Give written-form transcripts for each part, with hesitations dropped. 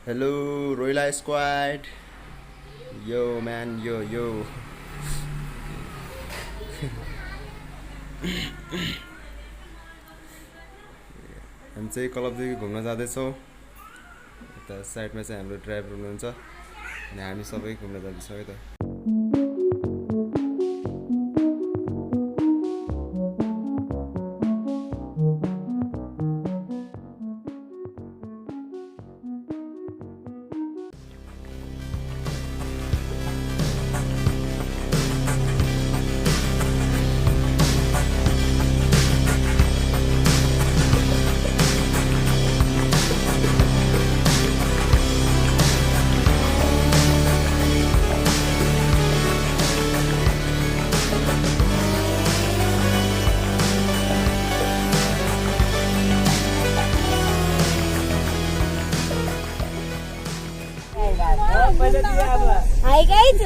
Hello, Royal Squad. Yo, man, yo. हामी चाहिँ club देखि घुम्न जाँदैछौँ। यता साइडमा चाहिँ हाम्रो ड्राइभर हुनुहुन्छ अनि हामी सबै घुम्न जाँदैछौँ है त। Hi guys.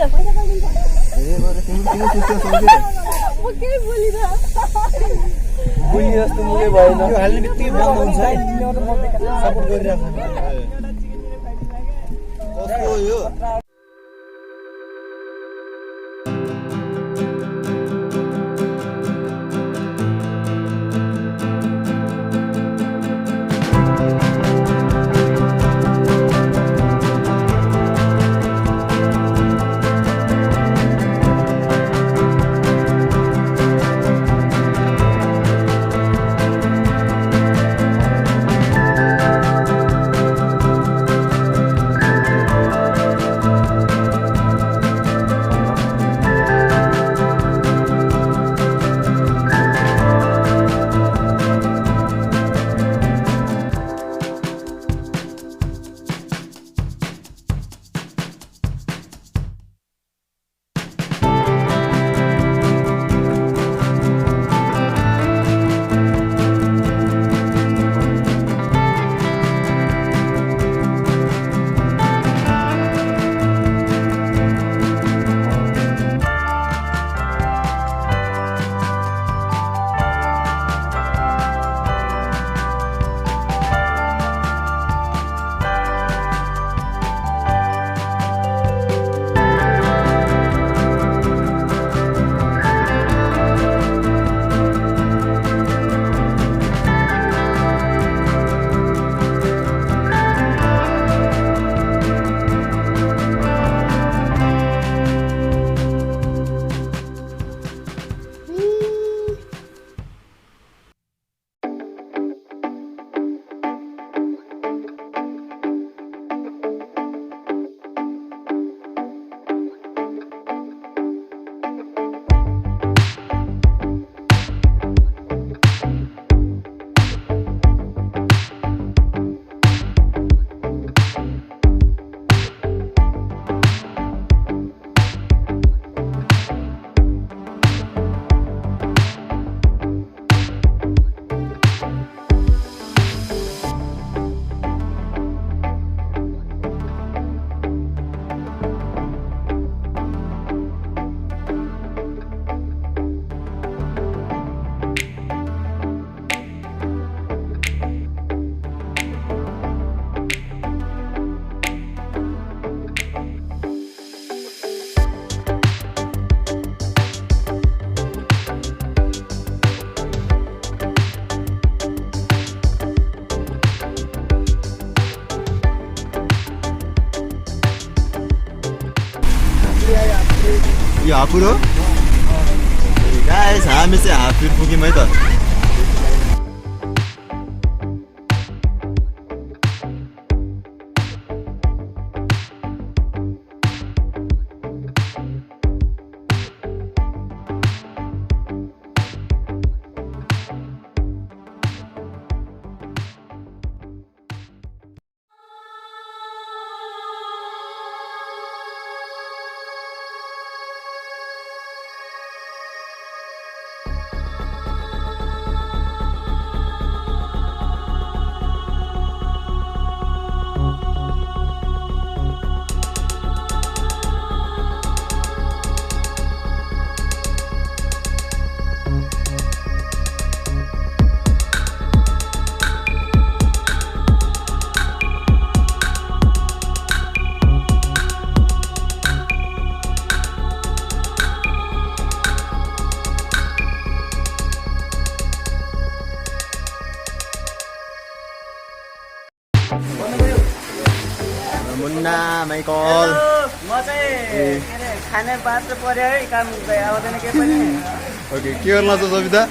यो हापुर हो गाइस, हामी चाहिँ हापुर पुग्यौँ है त। मुन्ना माइकल म चाहिँ खाने बाटो पर्यो है काम आउँदैन के पनि ओके के गर्न लाग्छ सविता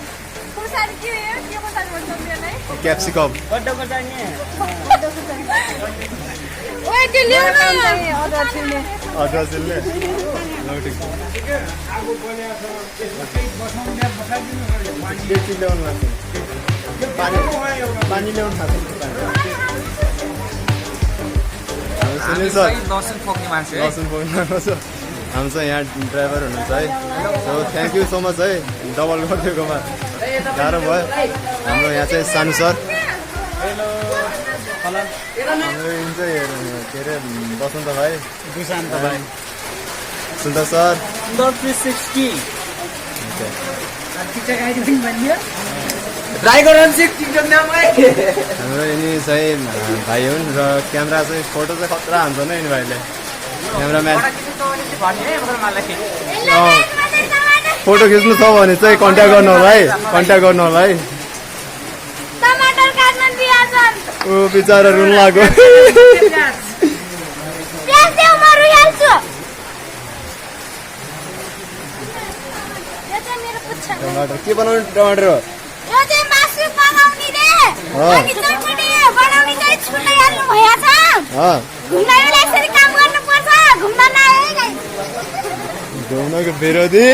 क्याप्सिकम गड्डाको चाहिने अदुवा छिल्ने डेक्ची ल्याउनु लाग्छ पानी ल्याउनु थाल्छ सुनिल सर लसुन पोक्ने मान्छे लसुन पोक्नु छ हाम्रो चाहिँ यहाँ ड्राइभर हुनुहुन्छ है so thank you so much है डबल गरिदिएकोमा गाह्रो भयो हाम्रो यहाँ चाहिँ सानु सर हाम्रो यिन चाहिँ के अरे बसन्त भाइ दुशान्त भाइ सुन्दर सर 360 ड्राइभर टिकटक नामै हाम्रो यिनी चाहिँ भाइ हुन् र क्यामेरा चाहिँ फोटो चाहिँ खतरा हान्छ नि यिनी भाइले क्यामेराम्यान फोटो खिच्नु छ भने चाहिँ कन्ट्याक्ट गर्नु होला है कन्ट्याक्ट गर्नु होला है ऊ बिचरा रुन लाग्यो टमाटर के बनाउने टमाटर हो घुम्नको विरोधी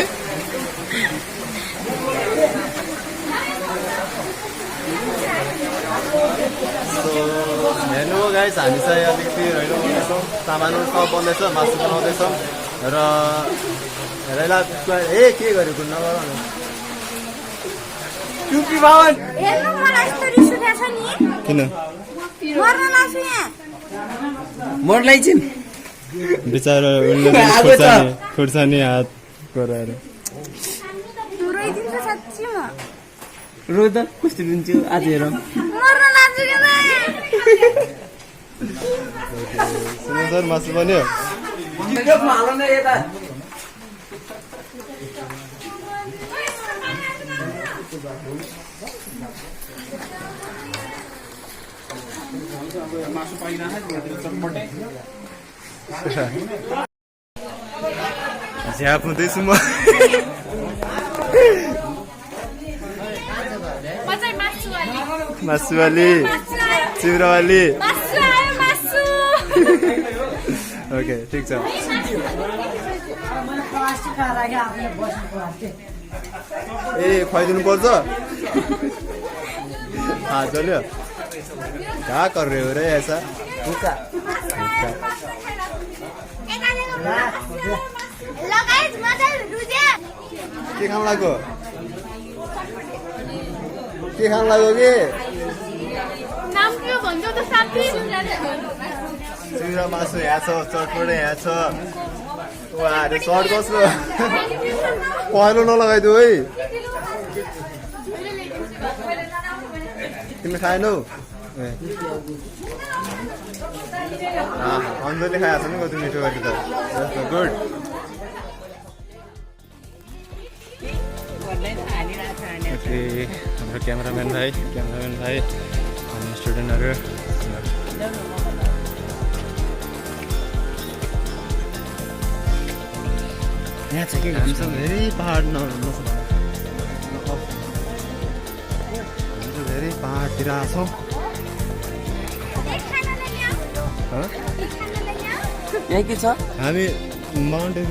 हेर्नु गाइस हामी चाहिँ अलिकति रहिलो गर्दैछौँ सामानहरू सब बन्दैछ मासु बनाउँदैछौँ र हेरेला ए के गर्यो घुम्न गर टुपी बावन किन मर्लाई छिन् बिचारा खुर्सानी हात गराएर रो त कस्तो रुन्छु आज हेर सुन सर मासु बन्यो मासु पाइरहेको झ्याप हुँदैछु म मासुवाली चिउरावाली ओके ठिक छ ए खुवाइदिनु पर्छ चल्यो कहाँ कर रहे हो रे ऐसा के खान लाग्यो के खान लाग्यो कि चिउरा मासु यहाँ छ चटपटे यहाँ छ अरे सर्ट कसलो पहेँलो नलगाइदियो है तिमीले खाएनौ अन्जली खाएको छ नि कति मिठो गरी त गुड ओके हाम्रो क्यामेराम्यान भाइ अनि स्टुडेन्टहरू यहाँ छ के हामी सब धेरै पहाड धेरै पहाडतिर आएको छौँ यहाँ के छ हामी माउन्टेन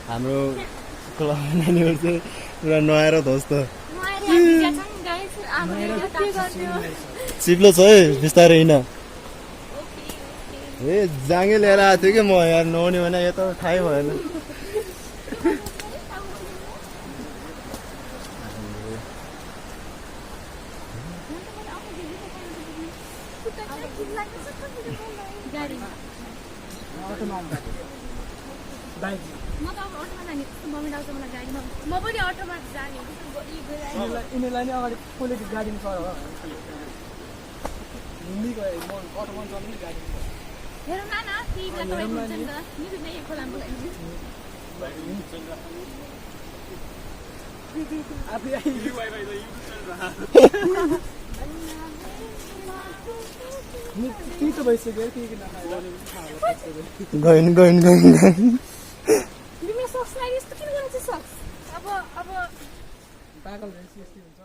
हाम्रो क्लब नानीहरू चाहिँ पुरा नुहाएर ध्वस्त चिप्लो छ है बिस्तारै हिँड ए जाँगे लिएर आएको थियो कि म यहाँ नुहाउने भने यता थाहै भएन म पनि अटोमा जाने यिनीहरूलाई नि अगाडि कसले गाडीमा चढ हो हिँडी गयो म अटोमा चढ्नु गाडी हेरौँ न ती बेला तपाईँ हुन्छ नि त नि यो खोलामा त्यही त भइसक्यो गइन सक्स लाग्यो यस्तो किन गर्नु सक्स अब पागल रहेछ यस्तो हुन्छ